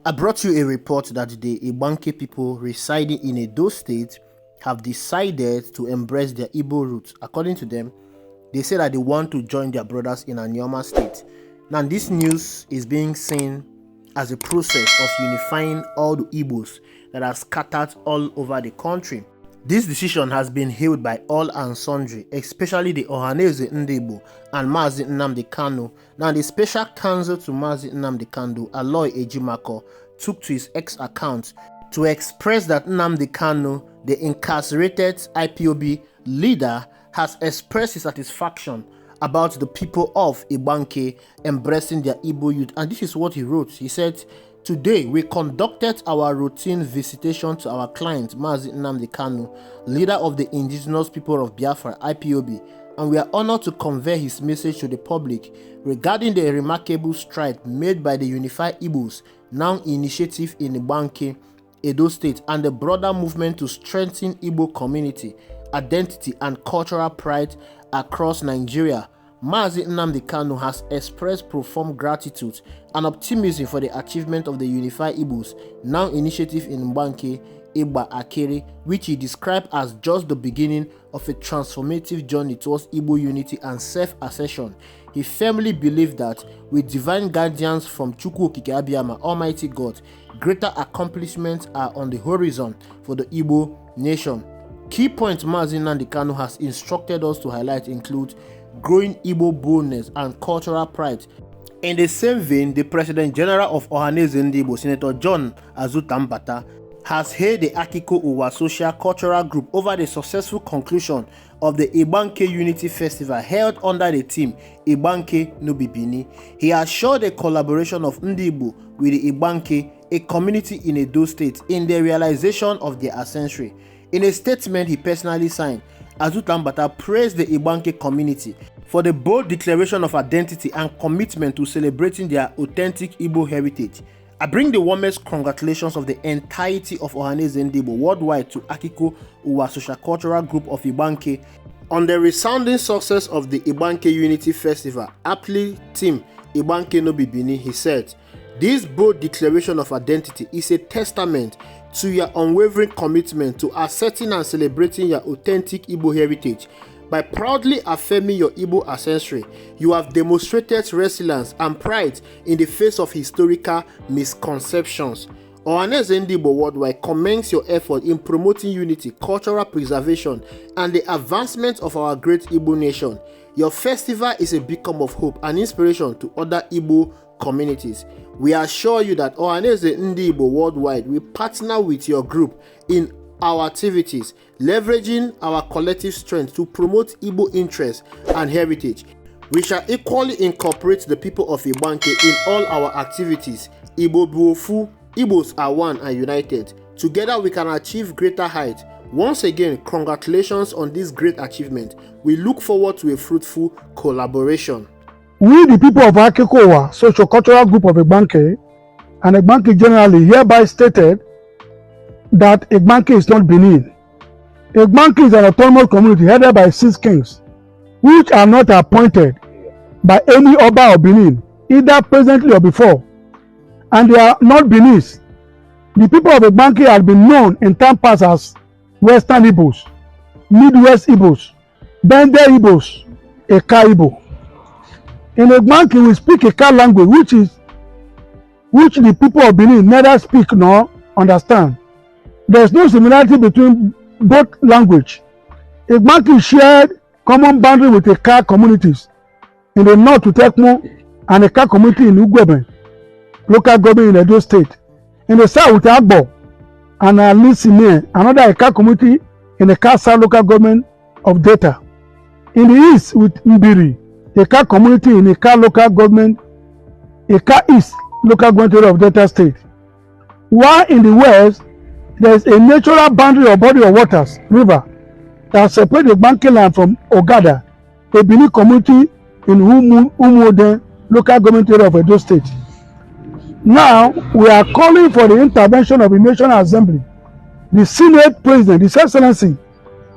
I brought you a report that the Igbanke people residing in Edo State have decided to embrace their Igbo roots. According to them, they say that they want to join their brothers in Anioma State. Now, this news is being seen as a process of unifying all the Igbos that are scattered all over the country. This decision has been hailed by all and sundry, especially the Ohanézè Igbo and Mazi Nnamdi Kanu. Now, the special counsel to Mazi Nnamdi Kanu, Aloy Ejimako, took to his X account to express that Nnamdi Kanu, the incarcerated IPOB leader, has expressed his satisfaction about the people of Igbanke embracing their Igbo youth. And this is what he wrote. He said, "Today, we conducted our routine visitation to our client, Mazi Nnamdi Kanu, leader of the indigenous people of Biafra, IPOB, and we are honored to convey his message to the public regarding the remarkable stride made by the Unified Igbos Now initiative in Igbanke, Edo State, and the broader movement to strengthen Igbo community, identity, and cultural pride across Nigeria. Mazi Nnamdi Kanu has expressed profound gratitude and optimism for the achievement of the Unified Igbos Now initiative in Igbanke, Igbanke, which he described as just the beginning of a transformative journey towards Igbo unity and self-assertion. He firmly believed that with divine guidance from Chukwu Okike Abiyama, Almighty God, greater accomplishments are on the horizon for the Igbo nation. Key points Mazi Nnamdi Kanu has instructed us to highlight include growing Igbo boldness and cultural pride. In the same vein, the President General of Ohanézè Igbo, Senator John Azutambata, has hailed the Akiko Uwa Social Cultural Group over the successful conclusion of the Igbanke Unity Festival held under the theme Igbanke no Bibini. He assured the collaboration of Ndi Igbo with the Igbanke, a community in Edo State, in the realization of their ascension. In a statement he personally signed, Azutambata praised the Igbanke community for the bold declaration of identity and commitment to celebrating their authentic Igbo heritage. I bring the warmest congratulations of the entirety of Ohanézè Igbo worldwide to Akiko Uwa Social Cultural Group of Igbanke on the resounding success of the Igbanke Unity Festival, aptly themed Igbanke no Bibini. He said, "This bold declaration of identity is a testament to your unwavering commitment to asserting and celebrating your authentic Igbo heritage. By proudly affirming your Igbo ancestry, you have demonstrated resilience and pride in the face of historical misconceptions. Ohanézè Igbo worldwide commends your effort in promoting unity, cultural preservation, and the advancement of our great Igbo nation. Your festival is a beacon of hope and inspiration to other Igbo communities. We assure you that Ohanézè Igbo worldwide will partner with your group in our activities, leveraging our collective strength to promote Igbo interests and heritage. We shall equally incorporate the people of Igbanke in all our activities. Igbo Buofu, Igbos are one and united. Together we can achieve greater heights. Once again, congratulations on this great achievement. We look forward to a fruitful collaboration." We, the people of Akiko Social Cultural Group of Igbanke, and Igbanke generally, hereby stated that Igbanke is not Benin. Igbanke is an autonomous community headed by 6 kings, which are not appointed by any Oba of Benin, either presently or before, and they are not Benis. The people of Igbanke have been known in time past as Western Igbos, Midwest Igbos, Bende Igbos, Eka Igbo. In Igbanke, we speak Eka language, which the people of Benin neither speak nor understand. There is no similarity between both language. Igbanke shared common boundary with Eka communities in the north to Tekmo and Eka community in Ugweben, local government in Edo State. In the south with Agbo and Alisime, another Eka community in the South local government of Delta. In the east with Mbiri, Eka community in Eka local government, Eka East local government area of Delta State. While in the west, there is a natural boundary or body of waters, river, that separates the Igbanke land from Ogada, a Benin community in Umuode local government area of Edo State. Now, we are calling for the intervention of the National Assembly, the Senate President, His Excellency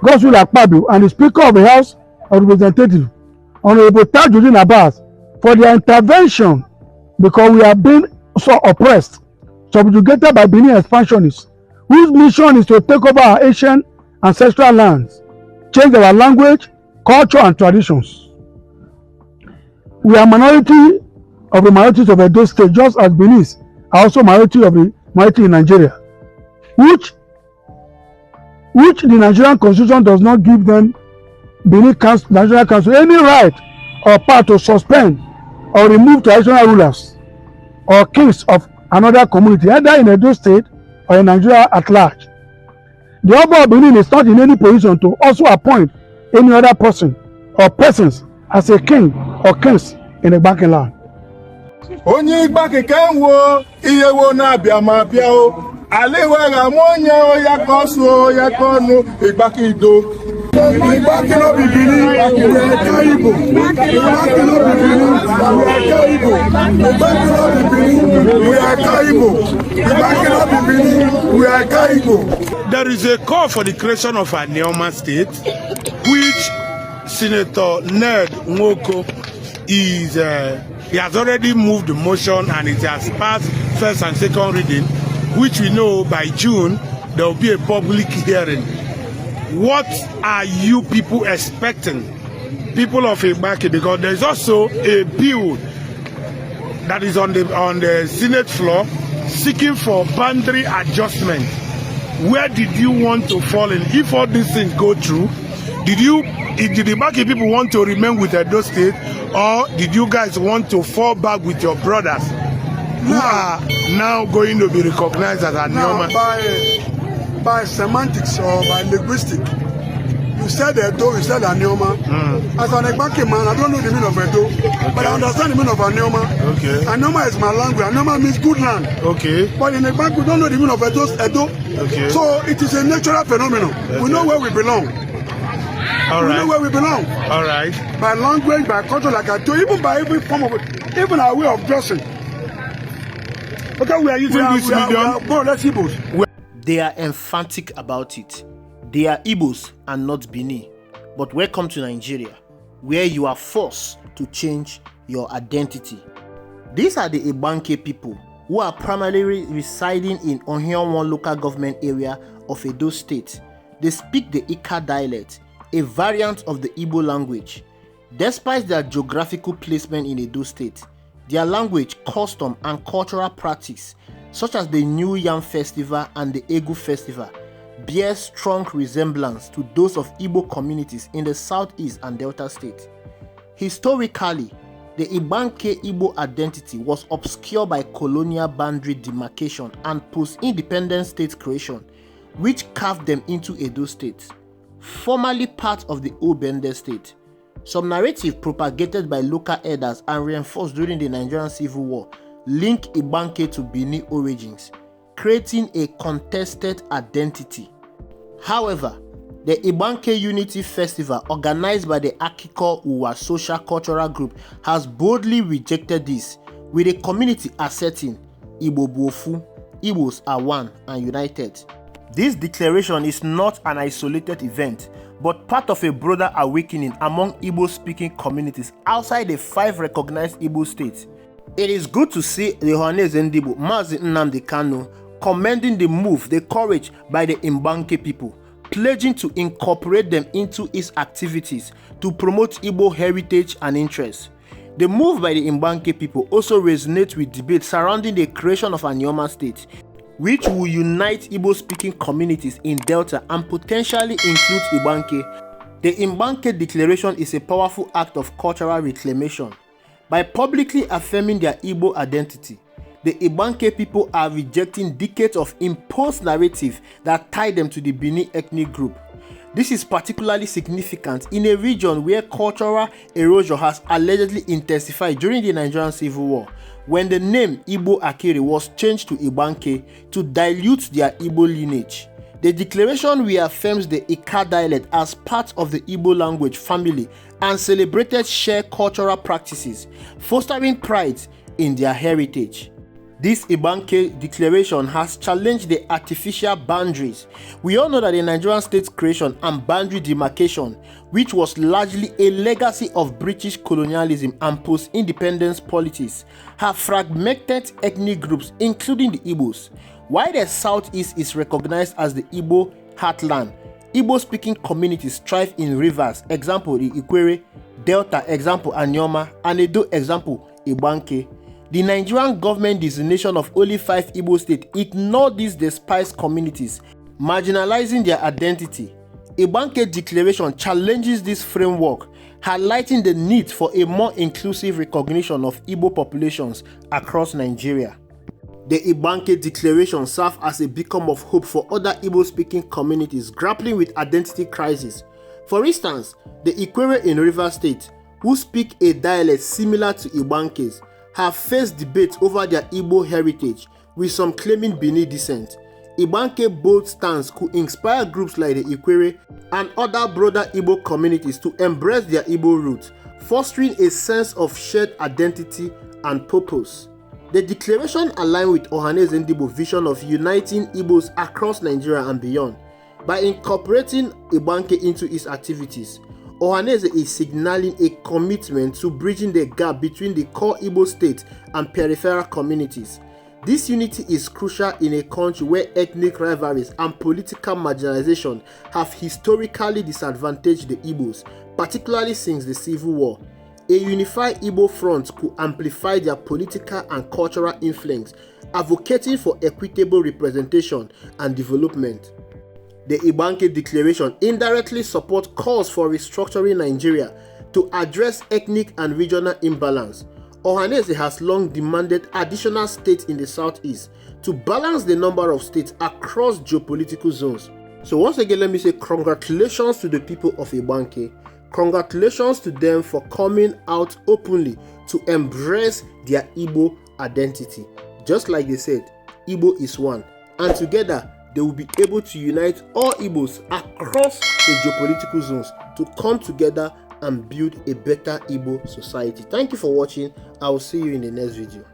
Godswill Akpabio, and the Speaker of the House of Representatives, Honorable Tajuddin Abbas, for their intervention because we have been so oppressed subjugated by Benin expansionists, whose mission is to take over our ancient ancestral lands, change our language, culture, and traditions. We are minority of the minorities of Edo State, just as Benin are also minority of the minority in Nigeria, which the Nigerian Constitution does not give them, Benin Nigerian Council, any right or power to suspend or remove traditional rulers or kings of another community, either in Edo State or in Nigeria at large. The Oba of Benin is not in any position to also appoint any other person or persons as a king or kings in Igbanke land. Onye Igbanke kan wo iye wo na bia ma bia o. Alewe ra monya o ya kosu o ya konu Igbanke Ido. Igbanke no be Benin, we are Igbo. Igbanke no be Benin, we are Igbo. Igbanke no be Benin, we are Igbo. Igbanke no be Benin, we are Igbo. There is a call for the creation of a Neoma state, which Senator Ned Nwoko is he has already moved the motion and it has passed first and second reading, which we know by June there will be a public hearing. What are you people expecting, people of Igbanke? Because there is also a bill that is on the Senate floor seeking for boundary adjustment. Where did you want to fall in? If all these things go through, did the Igbanke people want to remain with Edo State, or did you guys want to fall back with your brothers who are now going to be recognized as a Neoma? By semantics or by linguistic, you said Edo, you said Neoma. As an Igbanke man, I don't know the meaning of Edo, but I understand the meaning of Neoma. Okay. Neoma is my language. Neoma means good land. Okay. But in Igbanke, we don't know the meaning of Edo. Okay. So it is a natural phenomenon. Okay. We know where we belong. All right. We know where we belong. All right. By language, by culture, like I do, even by every form of it, even our way of dressing. Okay, we are using this medium. We are more or less Igbos. They are emphatic about it. They are Igbos and not Benin. But welcome to Nigeria, where you are forced to change your identity. These are the Igbanke people who are primarily residing in Ohanézè local government area of Edo State. They speak the Ika dialect, a variant of the Igbo language. Despite their geographical placement in Edo State, their language, custom, and cultural practice, such as the New Yam Festival and the Egu Festival, bear strong resemblance to those of Igbo communities in the Southeast and Delta State. Historically, the Igbanke Igbo identity was obscured by colonial boundary demarcation and post-independent state creation, which carved them into Edo State, formerly part of the Obende State. Some narrative propagated by local elders and reinforced during the Nigerian Civil War link Igbanke to Benin origins, creating a contested identity. However, the Igbanke Unity Festival, organized by the Akiko Uwa social cultural group, has boldly rejected this, with the community asserting Igbo Bofu, Igbos are one and united. This declaration is not an isolated event, but part of a broader awakening among Igbo-speaking communities outside the 5 recognized Igbo states. It is good to see the Ohanézè Mazi Nnamdi Kanu commending the move, the courage by the Igbanke people, pledging to incorporate them into its activities to promote Igbo heritage and interests. The move by the Igbanke people also resonates with debate surrounding the creation of a Neoma state, which will unite Igbo-speaking communities in Delta and potentially include Igbanke. The Igbanke Declaration is a powerful act of cultural reclamation. By publicly affirming their Igbo identity, the Igbanke people are rejecting decades of imposed narrative that tie them to the Benin ethnic group. This is particularly significant in a region where cultural erosion has allegedly intensified during the Nigerian Civil War, when the name Igbo Akere was changed to Igbanke to dilute their Igbo lineage. The declaration reaffirms the Ika dialect as part of the Igbo language family and celebrated shared cultural practices, fostering pride in their heritage. This Igbanke declaration has challenged the artificial boundaries. We all know that the Nigerian state's creation and boundary demarcation, which was largely a legacy of British colonialism and post-independence politics, have fragmented ethnic groups including the Igbos. While the Southeast is recognized as the Igbo heartland, Igbo-speaking communities thrive in rivers, example the Ikwere, Delta, example Anioma, and Edo, example Igbanke. The Nigerian government designation of only 5 Igbo states ignored these despised communities, marginalizing their identity. Igbanke declaration challenges this framework, highlighting the need for a more inclusive recognition of Igbo populations across Nigeria. The Igbanke declaration serves as a beacon of hope for other Igbo-speaking communities grappling with identity crisis. For instance, the Ikwere in Rivers State, who speak a dialect similar to Igbanke's, have faced debate over their Igbo heritage, with some claiming Bini descent. Igbanke's bold stance could inspire groups like the Ikwere and other broader Igbo communities to embrace their Igbo roots, fostering a sense of shared identity and purpose. The declaration aligned with Ohanézè vision of uniting Igbos across Nigeria and beyond. By incorporating Igbanke into its activities, Ohanézè is signaling a commitment to bridging the gap between the core Igbo state and peripheral communities. This unity is crucial in a country where ethnic rivalries and political marginalization have historically disadvantaged the Igbos, particularly since the Civil War. A unified Igbo front could amplify their political and cultural influence, advocating for equitable representation and development. The Igbanke declaration indirectly supports calls for restructuring Nigeria to address ethnic and regional imbalance. Ohanézè has long demanded additional states in the southeast to balance the number of states across geopolitical zones. So once again, let me say congratulations to the people of Igbanke. Congratulations to them for coming out openly to embrace their Igbo identity. Just like they said, Igbo is one, and together they will be able to unite all Igbos across the geopolitical zones to come together and build a better Igbo society. Thank you for watching. I will see you in the next video.